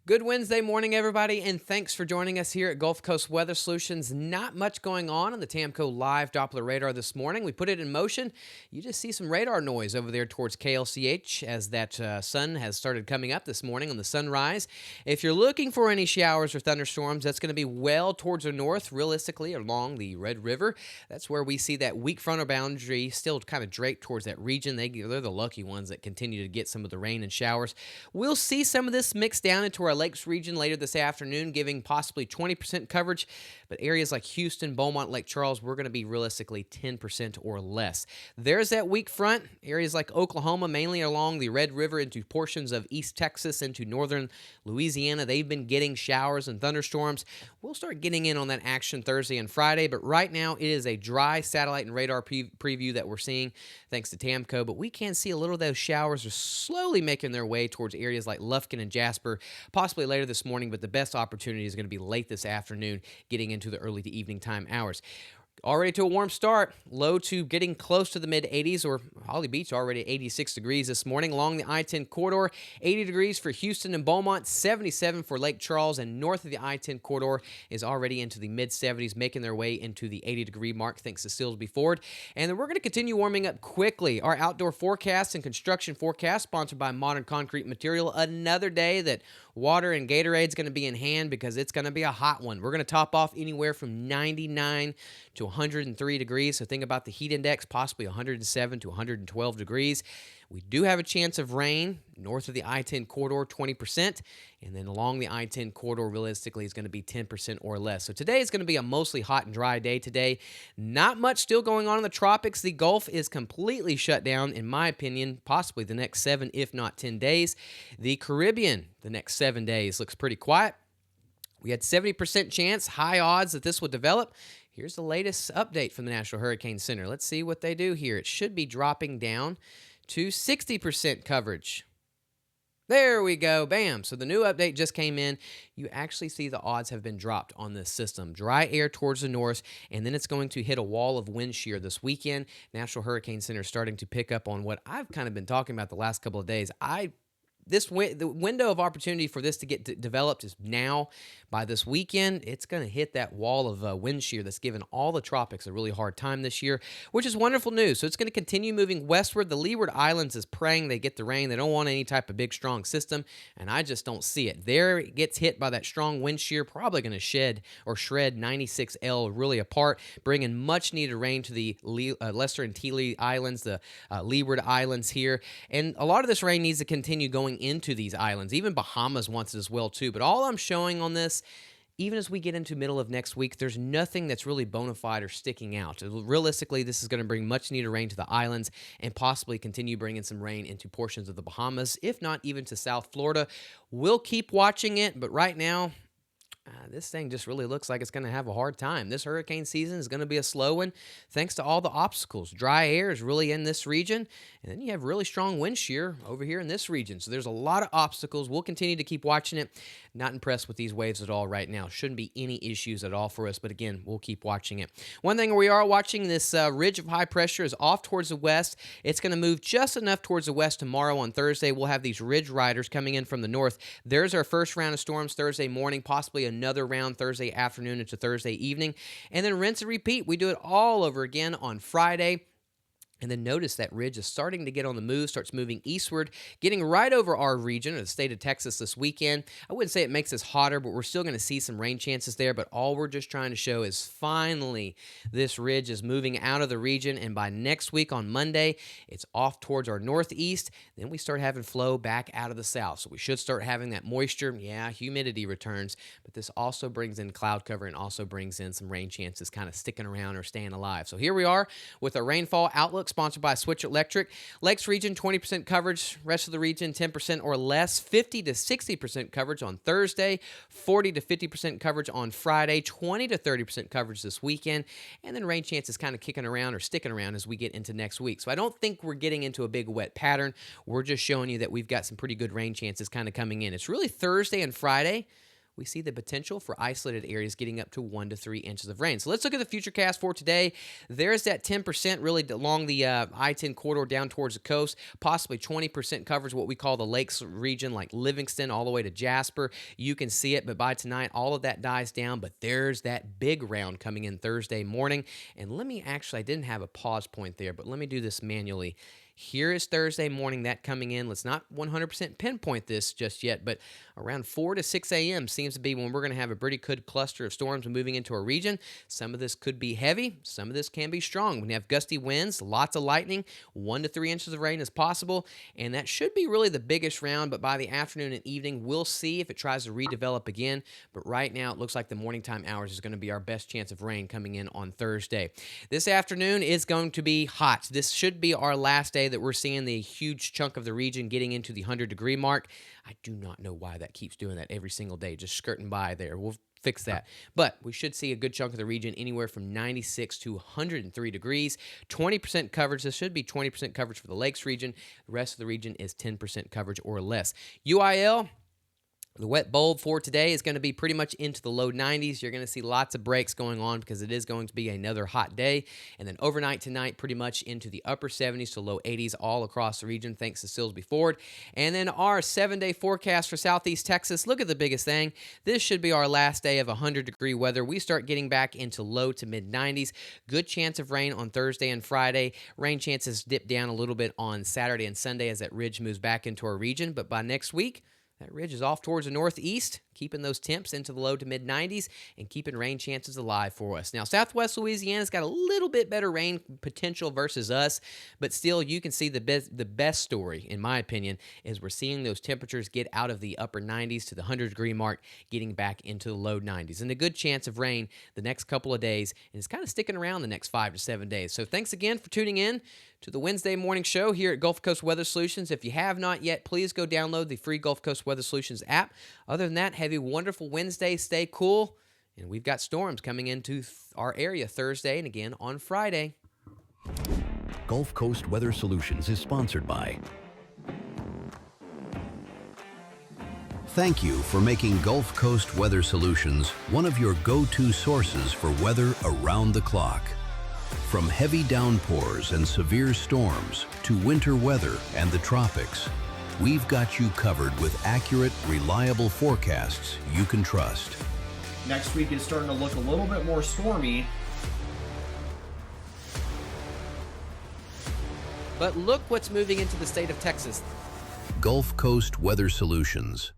Good Wednesday morning, everybody, and thanks for joining us here at Gulf Coast Weather Solutions. Not much going on the Tamco Live Doppler radar this morning. We put it in motion. You just see some radar noise over there towards KLCH as that sun has started coming up this morning on the sunrise. If you're looking for any showers or thunderstorms, that's going to be well towards the north, realistically along the Red River. That's where we see that weak frontal boundary still kind of draped towards that region. They're the lucky ones that continue to get some of the rain and showers. We'll see some of this mixed down into our lakes region later this afternoon, giving possibly 20% coverage. But areas like Houston, Beaumont, Lake Charles, we're going to be realistically 10% or less. There's that weak front. Areas like Oklahoma, mainly along the Red River into portions of East Texas into northern Louisiana, they've been getting showers and thunderstorms. We'll start getting in on that action Thursday and Friday, but right now it is a dry satellite and radar preview that we're seeing thanks to Tamco, but we can see a little of those showers are slowly making their way towards areas like Lufkin and Jasper, possibly later this morning, but the best opportunity is going to be late this afternoon, getting into the early to evening time hours. Already to a warm start, low to getting close to the mid-80s, or Holly Beach already at 86 degrees this morning along the I-10 corridor. 80 degrees for Houston and Beaumont, 77 for Lake Charles, and north of the I-10 corridor is already into the mid-70s, making their way into the 80-degree mark thanks to Silsbee Ford. And then we're going to continue warming up quickly. Our outdoor forecast and construction forecast, sponsored by Modern Concrete Material. Another day that water and Gatorade's going to be in hand because it's going to be a hot one. We're going to top off anywhere from 99 to 103 degrees. So think about the heat index, possibly 107 to 112 degrees. We do have a chance of rain north of the I-10 corridor, 20%, and then along the I-10 corridor, realistically, is going to be 10% or less. So today is going to be a mostly hot and dry day today. Not much still going on in the tropics. The Gulf is completely shut down, in my opinion, possibly the next 7, if not 10 days. The Caribbean, the next 7 days, looks pretty quiet. We had 70% chance, high odds that this would develop. Here's the latest update from the National Hurricane Center. Let's see what they do here. It should be dropping down to 60% coverage. There we go. Bam. So the new update just came in. You actually see the odds have been dropped on this system. Dry air towards the north, and then it's going to hit a wall of wind shear this weekend. National Hurricane Center is starting to pick up on what I've kind of been talking about the last couple of days. The window of opportunity for this to get developed is now. By this weekend, it's going to hit that wall of wind shear that's given all the tropics a really hard time this year, which is wonderful news. So it's going to continue moving westward. The Leeward Islands is praying they get the rain. They don't want any type of big, strong system, and I just don't see it. There it gets hit by that strong wind shear, probably going to shred 96L really apart, bringing much-needed rain to the Lesser Antilles Islands, the Leeward Islands here. And a lot of this rain needs to continue going into these islands. Even Bahamas wants it as well, too. But all I'm showing on this, even as we get into middle of next week, there's nothing that's really bona fide or sticking out. Realistically, this is going to bring much needed rain to the islands and possibly continue bringing some rain into portions of the Bahamas, if not even to South Florida. We'll keep watching it, but right now, this thing just really looks like it's going to have a hard time. This hurricane season is going to be a slow one thanks to all the obstacles. Dry air is really in this region, and then you have really strong wind shear over here in this region. So there's a lot of obstacles. We'll continue to keep watching it. Not impressed with these waves at all right now. Shouldn't be any issues at all for us, but again, we'll keep watching it. One thing we are watching, this ridge of high pressure is off towards the west. It's going to move just enough towards the west tomorrow on Thursday. We'll have these ridge riders coming in from the north. There's our first round of storms Thursday morning, possibly another round Thursday afternoon into Thursday evening, and then rinse and repeat. We do it all over again on Friday. And then notice that ridge is starting to get on the move, starts moving eastward, getting right over our region, or the state of Texas this weekend. I wouldn't say it makes us hotter, but we're still going to see some rain chances there. But all we're just trying to show is finally this ridge is moving out of the region. And by next week on Monday, it's off towards our northeast. Then we start having flow back out of the south. So we should start having that moisture. Yeah, humidity returns. But this also brings in cloud cover and also brings in some rain chances kind of sticking around or staying alive. So here we are with our rainfall outlook, sponsored by Switch Electric. Lakes region, 20% coverage. Rest of the region, 10% or less. 50 to 60% coverage on Thursday. 40 to 50% coverage on Friday. 20 to 30% coverage this weekend. And then rain chances kind of kicking around or sticking around as we get into next week. So I don't think we're getting into a big wet pattern. We're just showing you that we've got some pretty good rain chances kind of coming in. It's really Thursday and Friday we see the potential for isolated areas getting up to 1 to 3 inches of rain. So let's look at the futurecast for today. There's that 10% really along the I-10 corridor down towards the coast. Possibly 20% covers what we call the lakes region, like Livingston all the way to Jasper. You can see it, but by tonight, all of that dies down. But there's that big round coming in Thursday morning. And I didn't have a pause point there, but let me do this manually. Here is Thursday morning, that coming in. Let's not 100% pinpoint this just yet, but around 4 to 6 a.m. seems to be when we're going to have a pretty good cluster of storms moving into our region. Some of this could be heavy. Some of this can be strong. We have gusty winds, lots of lightning, 1 to 3 inches of rain is possible, and that should be really the biggest round, but by the afternoon and evening, we'll see if it tries to redevelop again. But right now, it looks like the morning time hours is going to be our best chance of rain coming in on Thursday. This afternoon is going to be hot. This should be our last day that we're seeing the huge chunk of the region getting into the 100-degree mark. I do not know why that keeps doing that every single day, just skirting by there. We'll fix that. But we should see a good chunk of the region anywhere from 96 to 103 degrees. 20% coverage. This should be 20% coverage for the lakes region. The rest of the region is 10% coverage or less. UIL. The wet bulb for today is going to be pretty much into the low 90s. You're going to see lots of breaks going on because it is going to be another hot day. And then overnight tonight, pretty much into the upper 70s to low 80s all across the region, thanks to Silsbee Ford. And then our 7-day forecast for southeast Texas. Look at the biggest thing. This should be our last day of 100-degree weather. We start getting back into low to mid 90s. Good chance of rain on Thursday and Friday. Rain chances dip down a little bit on Saturday and Sunday as that ridge moves back into our region. But by next week, that ridge is off towards the northeast, keeping those temps into the low to mid 90s and keeping rain chances alive for us. Now, southwest Louisiana's got a little bit better rain potential versus us, but still, you can see the best story, in my opinion, is we're seeing those temperatures get out of the upper 90s to the 100-degree mark, getting back into the low 90s. And a good chance of rain the next couple of days, and it's kind of sticking around the next 5 to 7 days. So thanks again for tuning in to the Wednesday morning show here at Gulf Coast Weather Solutions. If you have not yet, please go download the free Gulf Coast Weather Solutions app. Other than that, have a wonderful Wednesday. Stay cool. And we've got storms coming into our area Thursday and again on Friday. Gulf Coast Weather Solutions is sponsored by. Thank you for making Gulf Coast Weather Solutions one of your go-to sources for weather around the clock. From heavy downpours and severe storms to winter weather and the tropics, we've got you covered with accurate, reliable forecasts you can trust. Next week is starting to look a little bit more stormy. But look what's moving into the state of Texas. Gulf Coast Weather Solutions.